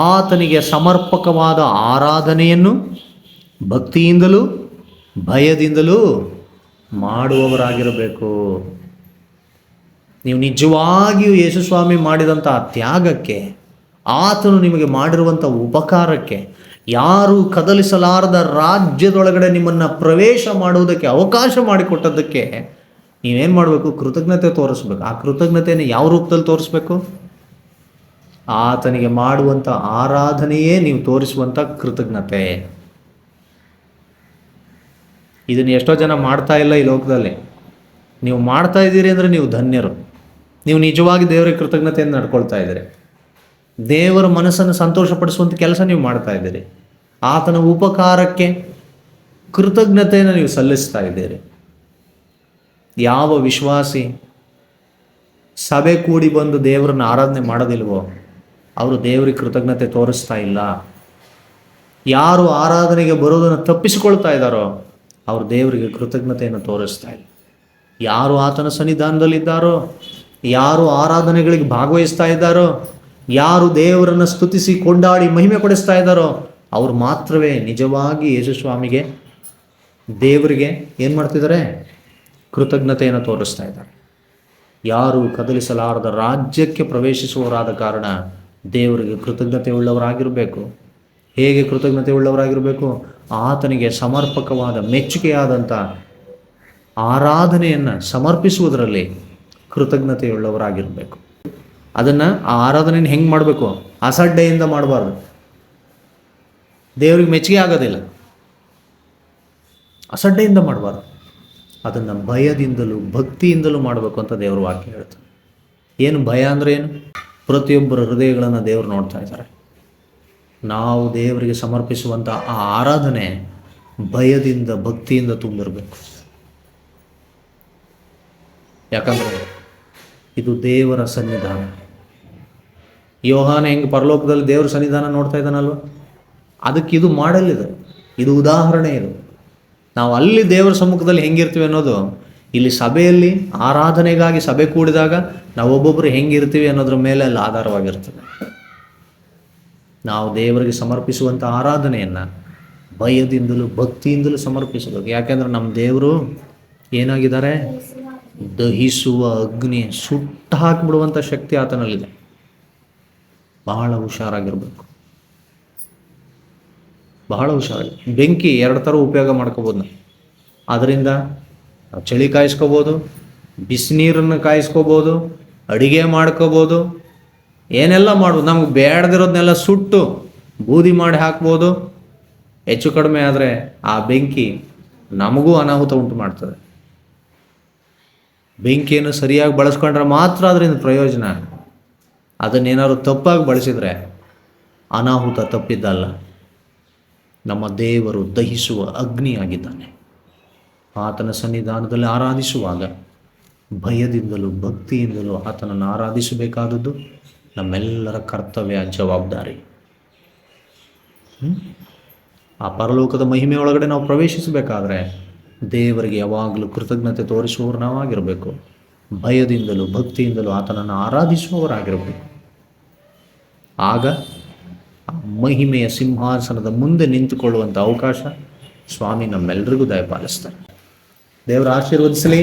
ಆತನಿಗೆ ಸಮರ್ಪಕವಾದ ಆರಾಧನೆಯನ್ನು ಭಕ್ತಿಯಿಂದಲೂ ಭಯದಿಂದಲೂ ಮಾಡುವವರಾಗಿರಬೇಕು. ನೀವು ನಿಜವಾಗಿಯೂ ಯೇಸುಸ್ವಾಮಿ ಮಾಡಿದಂಥ ತ್ಯಾಗಕ್ಕೆ, ಆತನು ನಿಮಗೆ ಮಾಡಿರುವಂಥ ಉಪಕಾರಕ್ಕೆ, ಯಾರು ಕದಲಿಸಲಾರದ ರಾಜ್ಯದೊಳಗಡೆ ನಿಮ್ಮನ್ನು ಪ್ರವೇಶ ಮಾಡುವುದಕ್ಕೆ ಅವಕಾಶ ಮಾಡಿಕೊಟ್ಟದ್ದಕ್ಕೆ ನೀವೇನು ಮಾಡಬೇಕು? ಕೃತಜ್ಞತೆ ತೋರಿಸ್ಬೇಕು. ಆ ಕೃತಜ್ಞತೆಯನ್ನು ಯಾವ ರೂಪದಲ್ಲಿ ತೋರಿಸ್ಬೇಕು? ಆತನಿಗೆ ಮಾಡುವಂಥ ಆರಾಧನೆಯೇ ನೀವು ತೋರಿಸುವಂಥ ಕೃತಜ್ಞತೆ. ಇದನ್ನು ಎಷ್ಟೋ ಜನ ಮಾಡ್ತಾ ಇಲ್ಲ ಈ ಲೋಕದಲ್ಲಿ. ನೀವು ಮಾಡ್ತಾ ಇದ್ದೀರಿ ಅಂದರೆ ನೀವು ಧನ್ಯರು. ನೀವು ನಿಜವಾಗಿ ದೇವರಿಗೆ ಕೃತಜ್ಞತೆಯನ್ನು ನಡ್ಕೊಳ್ತಾ ಇದ್ದೀರಿ. ದೇವರ ಮನಸ್ಸನ್ನು ಸಂತೋಷಪಡಿಸುವಂಥ ಕೆಲಸ ನೀವು ಮಾಡ್ತಾ ಇದ್ದೀರಿ. ಆತನ ಉಪಕಾರಕ್ಕೆ ಕೃತಜ್ಞತೆಯನ್ನು ನೀವು ಸಲ್ಲಿಸ್ತಾ ಇದ್ದೀರಿ. ಯಾವ ವಿಶ್ವಾಸಿ ಸಭೆ ಕೂಡಿ ಬಂದು ದೇವರನ್ನು ಆರಾಧನೆ ಮಾಡೋದಿಲ್ವೋ ಅವರು ದೇವರಿಗೆ ಕೃತಜ್ಞತೆ ತೋರಿಸ್ತಾ ಇಲ್ಲ. ಯಾರು ಆರಾಧನೆಗೆ ಬರೋದನ್ನು ತಪ್ಪಿಸಿಕೊಳ್ತಾ ಇದ್ದಾರೋ ಅವರು ದೇವರಿಗೆ ಕೃತಜ್ಞತೆಯನ್ನು ತೋರಿಸ್ತಾ ಇಲ್ಲ. ಯಾರು ಆತನ ಸನ್ನಿಧಾನದಲ್ಲಿದ್ದಾರೋ, ಯಾರು ಆರಾಧನೆಗಳಿಗೆ ಭಾಗವಹಿಸ್ತಾ ಇದ್ದಾರೋ, ಯಾರು ದೇವರನ್ನು ಸ್ತುತಿಸಿ ಕೊಂಡಾಡಿ ಮಹಿಮೆ ಪಡಿಸ್ತಾ ಇದ್ದಾರೋ ಅವರು ಮಾತ್ರವೇ ನಿಜವಾಗಿ ಯೇಸುಸ್ವಾಮಿಗೆ, ದೇವರಿಗೆ ಏನು ಮಾಡ್ತಿದ್ದಾರೆ? ಕೃತಜ್ಞತೆಯನ್ನು ತೋರಿಸ್ತಾ ಇದ್ದಾರೆ. ಯಾರು ಕದಲಿಸಲಾರದ ರಾಜ್ಯಕ್ಕೆ ಪ್ರವೇಶಿಸುವವರಾದ ಕಾರಣ ದೇವರಿಗೆ ಕೃತಜ್ಞತೆ ಉಳ್ಳವರಾಗಿರಬೇಕು. ಹೇಗೆ ಕೃತಜ್ಞತೆ ಉಳ್ಳವರಾಗಿರಬೇಕು? ಆತನಿಗೆ ಸಮರ್ಪಕವಾದ ಮೆಚ್ಚುಗೆಯಾದಂಥ ಆರಾಧನೆಯನ್ನು ಸಮರ್ಪಿಸುವುದರಲ್ಲಿ ಕೃತಜ್ಞತೆಯುಳ್ಳವರಾಗಿರಬೇಕು. ಅದನ್ನು ಆ ಆರಾಧನೆಯನ್ನು ಹೆಂಗೆ ಮಾಡಬೇಕು? ಅಸಡ್ಡೆಯಿಂದ ಮಾಡಬಾರ್ದು. ದೇವರಿಗೆ ಮೆಚ್ಚುಗೆ ಆಗೋದಿಲ್ಲ. ಅಸಡ್ಡೆಯಿಂದ ಮಾಡಬಾರ್ದು. ಅದನ್ನು ಭಯದಿಂದಲೂ ಭಕ್ತಿಯಿಂದಲೂ ಮಾಡಬೇಕು ಅಂತ ದೇವರ ವಾಕ್ಯ ಹೇಳ್ತಾರೆ. ಏನು ಭಯ ಅಂದರೆ ಏನು? ಪ್ರತಿಯೊಬ್ಬರ ಹೃದಯಗಳನ್ನು ದೇವರು ನೋಡ್ತಾ ಇದ್ದಾರೆ. ನಾವು ದೇವರಿಗೆ ಸಮರ್ಪಿಸುವಂಥ ಆ ಆರಾಧನೆ ಭಯದಿಂದ ಭಕ್ತಿಯಿಂದ ತುಂಬಿರಬೇಕು. ಯಾಕಂದರೆ ಇದು ದೇವರ ಸನ್ನಿಧಾನ. ಯೋಹಾನ ಹೆಂಗೆ ಪರಲೋಕದಲ್ಲಿ ದೇವರ ಸನ್ನಿಧಾನ ನೋಡ್ತಾ ಇದ್ದಾನಲ್ವ, ಅದಕ್ಕೆ ಇದು ಮಾಡೆಲ್ ಇದೆ, ಇದು ಉದಾಹರಣೆ. ಇದು ನಾವು ಅಲ್ಲಿ ದೇವರ ಸಮ್ಮುಖದಲ್ಲಿ ಹೆಂಗಿರ್ತೀವಿ ಅನ್ನೋದು ಇಲ್ಲಿ ಸಭೆಯಲ್ಲಿ ಆರಾಧನೆಗಾಗಿ ಸಭೆ ಕೂಡಿದಾಗ ನಾವು ಒಬ್ಬೊಬ್ಬರು ಹೆಂಗಿರ್ತೀವಿ ಅನ್ನೋದ್ರ ಮೇಲೆ ಅಲ್ಲಿ ಆಧಾರವಾಗಿರ್ತದೆ. ನಾವು ದೇವರಿಗೆ ಸಮರ್ಪಿಸುವಂಥ ಆರಾಧನೆಯನ್ನು ಭಯದಿಂದಲೂ ಭಕ್ತಿಯಿಂದಲೂ ಸಮರ್ಪಿಸಬೇಕು. ಯಾಕೆಂದರೆ ನಮ್ಮ ದೇವರು ಏನಾಗಿದ್ದಾರೆ? ದಹಿಸುವ ಅಗ್ನಿ, ಸುಟ್ಟು ಹಾಕಿಬಿಡುವಂಥ ಶಕ್ತಿ ಆತನಲ್ಲಿದೆ. ಬಹಳ ಹುಷಾರಾಗಿರ್ಬೇಕು, ಬಹಳ ಹುಷಾರಾಗಿ. ಬೆಂಕಿ ಎರಡು ಥರ ಉಪಯೋಗ ಮಾಡ್ಕೋಬೋದು ನಾವು. ಅದರಿಂದ ನಾವು ಚಳಿ ಕಾಯಿಸ್ಕೋಬೋದು, ಬಿಸಿನೀರನ್ನು ಕಾಯಿಸ್ಕೋಬೋದು, ಅಡುಗೆ ಮಾಡ್ಕೋಬೋದು, ಏನೆಲ್ಲ ಮಾಡ್ಬೋದು. ನಮ್ಗೆ ಬೇಡದಿರೋದನ್ನೆಲ್ಲ ಸುಟ್ಟು ಬೂದಿ ಮಾಡಿ ಹಾಕ್ಬೋದು. ಹೆಚ್ಚು ಕಡಿಮೆ ಆದರೆ ಆ ಬೆಂಕಿ ನಮಗೂ ಅನಾಹುತ ಉಂಟು ಮಾಡ್ತದೆ. ಬೆಂಕಿಯನ್ನು ಸರಿಯಾಗಿ ಬಳಸ್ಕೊಂಡ್ರೆ ಮಾತ್ರ ಅದರಿಂದ ಪ್ರಯೋಜನ. ಅದನ್ನೇನಾದ್ರು ತಪ್ಪಾಗಿ ಬಳಸಿದರೆ ಅನಾಹುತ ತಪ್ಪಿದ್ದಲ್ಲ. ನಮ್ಮ ದೇವರು ದಹಿಸುವ ಅಗ್ನಿಯಾಗಿದ್ದಾನೆ. ಆತನ ಸನ್ನಿಧಾನದಲ್ಲಿ ಆರಾಧಿಸುವಾಗ ಭಯದಿಂದಲೂ ಭಕ್ತಿಯಿಂದಲೂ ಆತನನ್ನು ಆರಾಧಿಸಬೇಕಾದದ್ದು ನಮ್ಮೆಲ್ಲರ ಕರ್ತವ್ಯ, ಜವಾಬ್ದಾರಿ. ಆ ಪರಲೋಕದ ಮಹಿಮೆ ಒಳಗಡೆ ನಾವು ಪ್ರವೇಶಿಸಬೇಕಾದ್ರೆ ದೇವರಿಗೆ ಯಾವಾಗಲೂ ಕೃತಜ್ಞತೆ ತೋರಿಸುವವರು ನಾವಾಗಿರಬೇಕು. ಭಯದಿಂದಲೂ ಭಕ್ತಿಯಿಂದಲೂ ಆತನನ್ನು ಆರಾಧಿಸುವವರಾಗಿರಬೇಕು. ಆಗ ಆ ಮಹಿಮೆಯ ಸಿಂಹಾಸನದ ಮುಂದೆ ನಿಂತುಕೊಳ್ಳುವಂಥ ಅವಕಾಶ ಸ್ವಾಮಿ ನಮ್ಮೆಲ್ಲರಿಗೂ ದಯಪಾಲಿಸ್ತಾರೆ. ದೇವರ ಆಶೀರ್ವದಿಸಲಿ.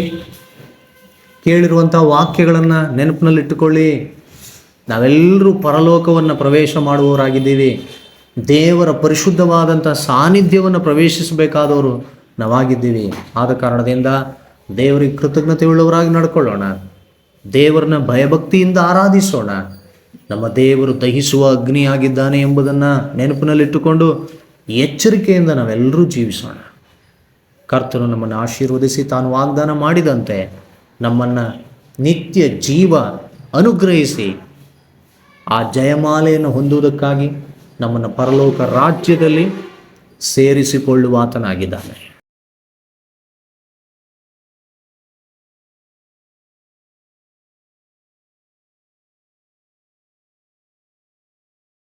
ಕೇಳಿರುವಂಥ ವಾಕ್ಯಗಳನ್ನು ನೆನಪಿನಲ್ಲಿಟ್ಟುಕೊಳ್ಳಿ. ನಾವೆಲ್ಲರೂ ಪರಲೋಕವನ್ನು ಪ್ರವೇಶ ಮಾಡುವವರಾಗಿದ್ದೀವಿ. ದೇವರ ಪರಿಶುದ್ಧವಾದಂಥ ಸಾನ್ನಿಧ್ಯವನ್ನು ಪ್ರವೇಶಿಸಬೇಕಾದವರು ನಾವಾಗಿದ್ದೀವಿ. ಆದ ಕಾರಣದಿಂದ ದೇವರಿಗೆ ಕೃತಜ್ಞತೆಯುಳ್ಳವರಾಗಿ ನಡ್ಕೊಳ್ಳೋಣ. ದೇವರನ್ನ ಭಯಭಕ್ತಿಯಿಂದ ಆರಾಧಿಸೋಣ. ನಮ್ಮ ದೇವರು ದಹಿಸುವ ಅಗ್ನಿಯಾಗಿದ್ದಾನೆ ಎಂಬುದನ್ನು ನೆನಪಿನಲ್ಲಿಟ್ಟುಕೊಂಡು ಎಚ್ಚರಿಕೆಯಿಂದ ನಾವೆಲ್ಲರೂ ಜೀವಿಸೋಣ. ಕರ್ತನು ನಮ್ಮನ್ನು ಆಶೀರ್ವದಿಸಿ ತಾನು ವಾಗ್ದಾನ ಮಾಡಿದಂತೆ ನಮ್ಮನ್ನು ನಿತ್ಯ ಜೀವ ಅನುಗ್ರಹಿಸಿ ಆ ಜಯಮಾಲೆಯನ್ನು ಹೊಂದುವುದಕ್ಕಾಗಿ ನಮ್ಮನ್ನು ಪರಲೋಕ ರಾಜ್ಯದಲ್ಲಿ ಸೇರಿಸಿಕೊಳ್ಳುವಾತನಾಗಿದ್ದಾನೆ.